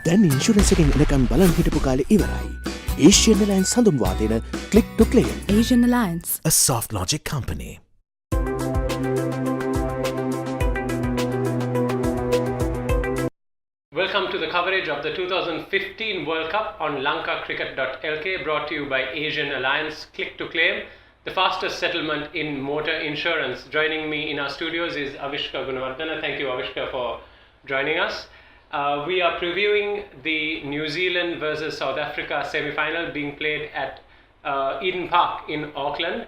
දැන් ඉන්ශුරන්ස් එකෙන් එනකම් බලන් හිටපු කාලේ ඉවරයි. Asian Alliance හඳුන්වා දෙන Click to Claim. Asian Alliance, A soft logic company. Welcome to the coverage of the 2015 World Cup on lankacricket.lk, brought to you by Asian Alliance Click to Claim, the fastest settlement in motor insurance. Joining me in our studios is Avishka Gunawardana. Thank you, Avishka, for joining us. We are previewing the New Zealand versus South Africa semi-final being played at Eden Park in Auckland.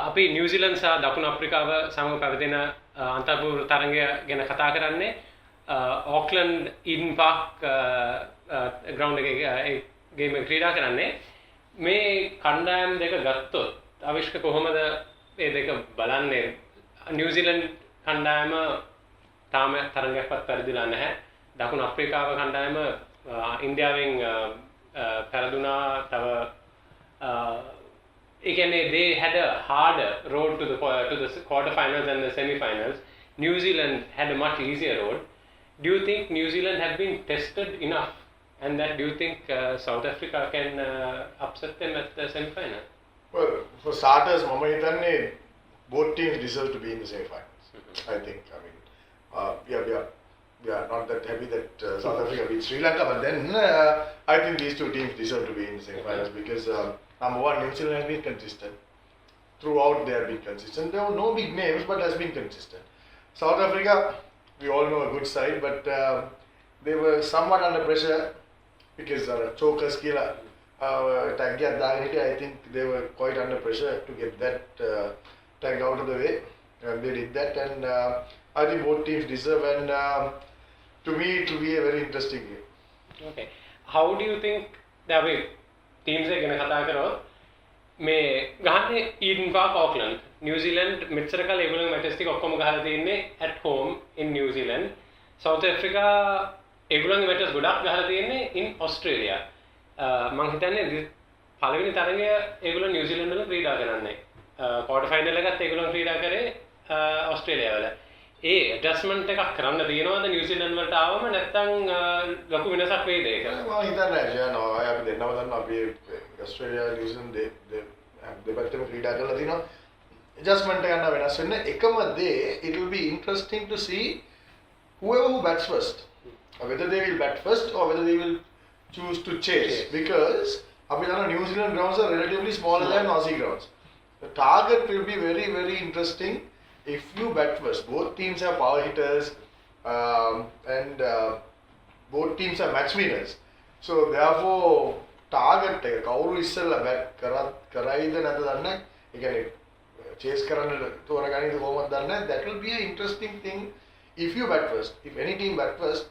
අපි නිව්සීලන්ත සහ දකුණු අප්‍රිකාව සමග පැවතෙන අන්තර්පූර්ව තරගය ගැන කතා කරන්නේ. Auckland Eden Park ground එකේ game එක ක්‍රීඩා කරන්නේ. මේ කණ්ඩායම් දෙක ගත්තොත් අවිෂ්ක කොහොමද මේ දෙක බලන්නේ? නිව්සීලන්ත කණ්ඩායම තාම තරගයක්වත් පෙරදිලා නැහැ. දකුණු අප්‍රිකාව කණ්ඩායම ඉන්දියාවෙන් පෙරදුනා. තව they had a harder road to the quarterfinals and the semi-finals. New Zealand had a much easier road. Do you think New Zealand have been tested enough, and that do you think South Africa can upset them at the semi-final? Well, for starters, Mama Hitanne, both teams deserve to be in the semi-finals. I think. I mean, we are not that happy that South Africa beat Sri Lanka, but then I think these two teams deserve to be in the semi-finals because number one, New Zealand has been consistent. Throughout they have been consistent. There were no big names, but has been consistent. South Africa, we all know a good side, but they were somewhat under pressure because chokers killer tag I think they were quite under pressure to get that tag out of the way, and they did that. And I think both teams deserve, and to me it will be a very interesting game. Okay, how do you think that way teams are going to කතා කරොත් මේ ගහන්නේ Eden Park Auckland New Zealand මෙච්චර කාලේ ඒගොල්ලෝ matches ටික ඔක්කොම ගහලා තින්නේ at home in New Zealand. South Africa ඒගොල්ලෝගේ මැචස් ගොඩක් ගහලා තින්නේ in Australia. මම හිතන්නේ පළවෙනි තරගය ඒගොල්ලෝ නිව්සීලන්ත වල ක්‍රීඩා කරන්නේ. quarter final එකත් ඒගොල්ලෝ ක්‍රීඩා කරේ ඕස්ට්‍රේලියා වල. ඒ ඇඩ්ජස්ට්මන්ට් එකක් කරන්න තියෙනවද නිව්සීලන්ත වලට ආවම නැත්නම් ලොකු වෙනසක් වෙයිද ඒක? මම හිතන්නේ නෑ. අපි දෙන්නම දන්නවා අපි ඕස්ට්‍රේලියා නිව්සීලන්ත දෙපැත්තම ක්‍රීඩා කරලා තිනවා. Adjustment ගන්න වෙනස් වෙන්නේ. එකම දේ, it will be interesting to see whoever who bats first, whether they will bat first or whether they will choose to chase. Because අපි දන්නවා New Zealand grounds are relatively smaller than Aussie grounds. The target will be very, very interesting if you bat first. Both teams have power hitters, and both teams are match winners. So therefore, target එක කවුරු ඉස්සෙල්ලා bat කරයිද නැද්ද දන්නේ. ඒ කියන්නේ chase කරන්න තෝරගන්නේ කොහොමද දන්නේ. That will be an interesting thing if you bat first. If any team bat first,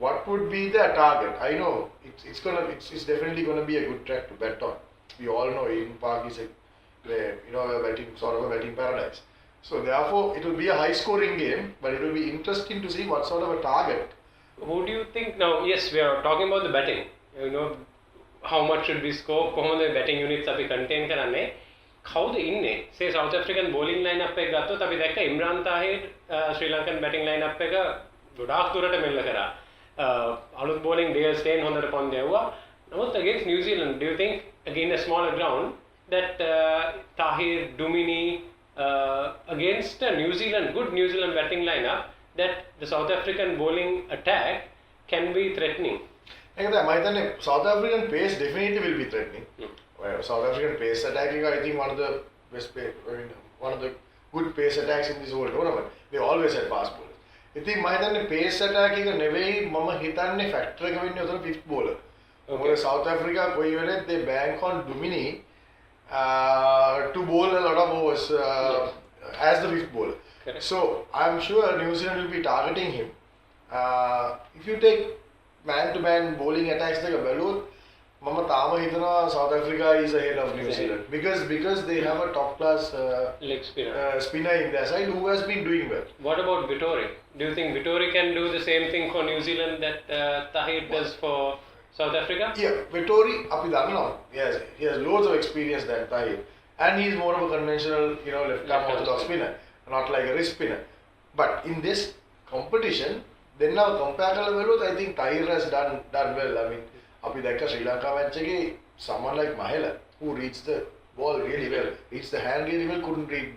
what would be their target? I know it's definitely going to be a good track to bat on. We all know Eden Park is a sort of a batting paradise. So therefore, it will be a high-scoring game, but it will be interesting to see what sort of a target. Who do you think now? Yes, we are talking about the batting. You know, how much should we score? කොහොමද batting units අපි contain කරන්නේ? කවුද ඉන්නේ? say South African bowling lineup එක ගත්තොත් අපි දැක්ක ඉම්රාන් තාහිර් ශ්‍රී Lankan batting lineup එක ගොඩාක් දුරට මෙල්ල කරා. අලුත් bowling Dale Steyn හොඳට පන්දු යවුවා. නමුත් against New Zealand, do you think again a smaller ground that Tahir, Dumini against a good New Zealand batting lineup, that the South African bowling attack can be threatening? I think South African pace definitely will be threatening. South African pace attacking, I think one of the good pace attacks in this whole tournament. They always had fast bowlers. I think pace attacking නෙවෙයි මම හිතන්නේ factor එක වෙන්නේ උතන fifth bowler. Okay. South Africa they bank on Dumini to bowl a lot of overs as the fifth bowler. Correct. So I'm sure New Zealand will be targeting him. If you take man-to-man bowling attacks like a balloon, Mama Tama Hitana, South Africa is ahead of New Zealand because they have a top class leg spinner in their side who has been doing well. What about Vittori? Do you think Vittori can do the same thing for New Zealand that Tahir does for South Africa? Yeah, Vittori, yes, he has loads of experience than Tahir, and he is more of a conventional, left-arm orthodox spinner, not like a wrist spinner. But in this competition, දෙන්නව compare කරලා බලුවොත් I think Tahir has done well. I mean අපි දැක්ක ශ්‍රී Lanka match එකේ someone like Mahela who reached the ball really well, reached the hand really well, couldn't read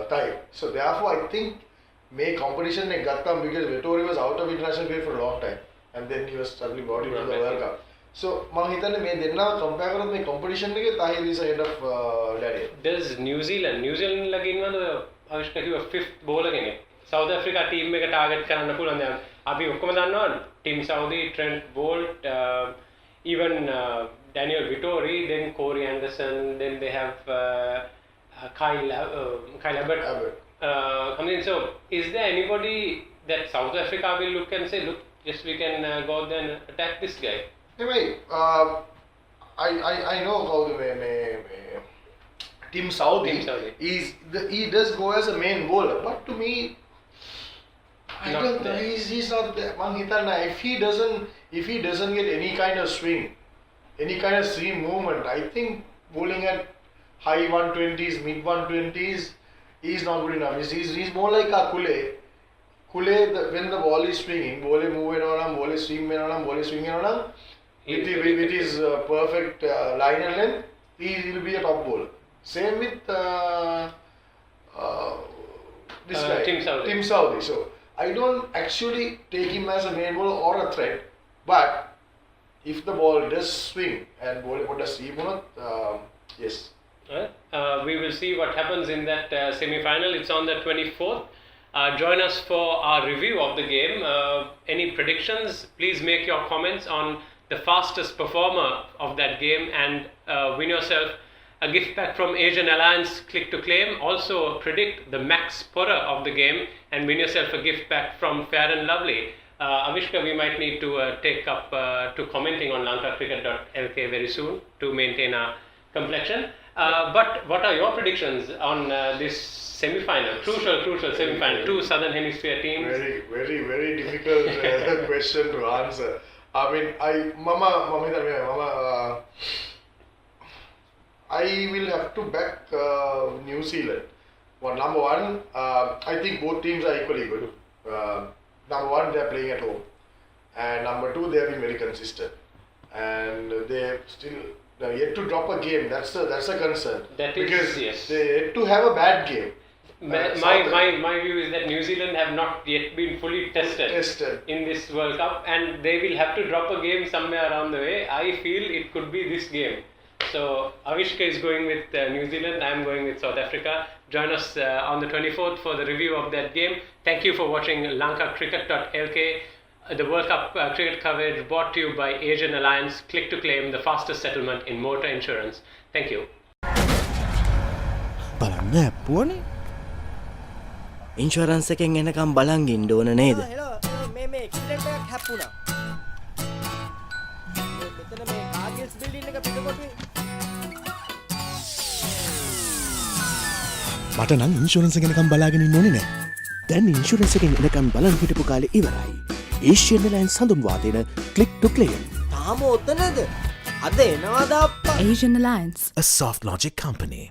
Tahir. So therefore I think may competition එක ගත්තාම because Vettori was out of international cricket for a long time and then he was suddenly brought into the World Cup. So මම හිතන්නේ මේ දෙන්නව compare කරොත් මේ competition එකේ Tahir is ahead of Daniel. There's New Zealand ලගේ ඉන්නවද අවිෂ්ක කිව්ව 5th bowler කෙනෙක්. South Africa team එක target කරන්න පුළුවන්. දැන් අපි ඔක්කොම දන්නවා Team Saudi, Trent Bolt, even Daniel Vettori, then Corey Anderson, then they have Kyle Abbott. I mean, so is there anybody that South Africa will look and say, look, yes, we can go out there and attack this guy? Anyway, I know how the Team Saudi. He does go as a main bowler, but to me, I don't know. He's not there. If he doesn't get any kind of swing, any kind of swing movement, I think bowling at high 120s, mid 120s, he's not good enough. He's more like a Kule. When the ball is swinging, ball is moving on, ball is swinging on, with his perfect line and length, he will be a top bowler. Same with this guy, Team Saudi. So I don't actually take him as a main bowler or a threat, but if the ball does swing and bowler does see, yes. We will see what happens in that semi-final. It's on the 24th. Join us for our review of the game. Any predictions? Please make your comments on the fastest performer of that game and win yourself a gift pack from Asian Alliance Click to Claim. Also predict the max scorer of the game and win yourself a gift pack from Fair and Lovely. Avishka, we might need to take up to commenting on lankacricket.lk very soon to maintain our complexion. But what are your predictions on this semi-final? Crucial semi-final. Two Southern Hemisphere teams. Very difficult question to answer. I mean, I will have to back New Zealand. Well, number one, I think both teams are equally good. Number one, they are playing at home, and number two, they have been very consistent, and they still yet to drop a game. That's a concern. That is, because yes. they yet to have a bad game. My view is that New Zealand have not yet been fully tested in this World Cup, and they will have to drop a game somewhere around the way. I feel it could be this game. So Avishka is going with New Zealand, I am going with South Africa. Join us on the 24th for the review of that game. Thank you for watching lankacricket.lk, the World Cup cricket coverage brought to you by Asian Alliance Click to Claim, the fastest settlement in motor insurance. Thank you. බලන්න ඇප්පුවනේ insurance එකෙන් එනකම් බලන් ඉන්න ඕන නේද? මේ accident එකක් හැප්පුණා. මෙතන මේ කාගල්ස් බිල්ඩින් එක පිටකොටුවේ. මට නම් ඉන්ශුරන්ස් එක එනකම් බලාගෙන ඉන්න ඕනේ නෑ. දැන් ඉන්ශුරන්ස් එකෙන් එනකම් බලන් හිටපු කාලේ ඉවරයි. Asian Alliance හඳුන්වා දෙන Click to Claim. තාම ඔතනද? අද එනවාද අප්පා? Asian Alliance. A soft logic company.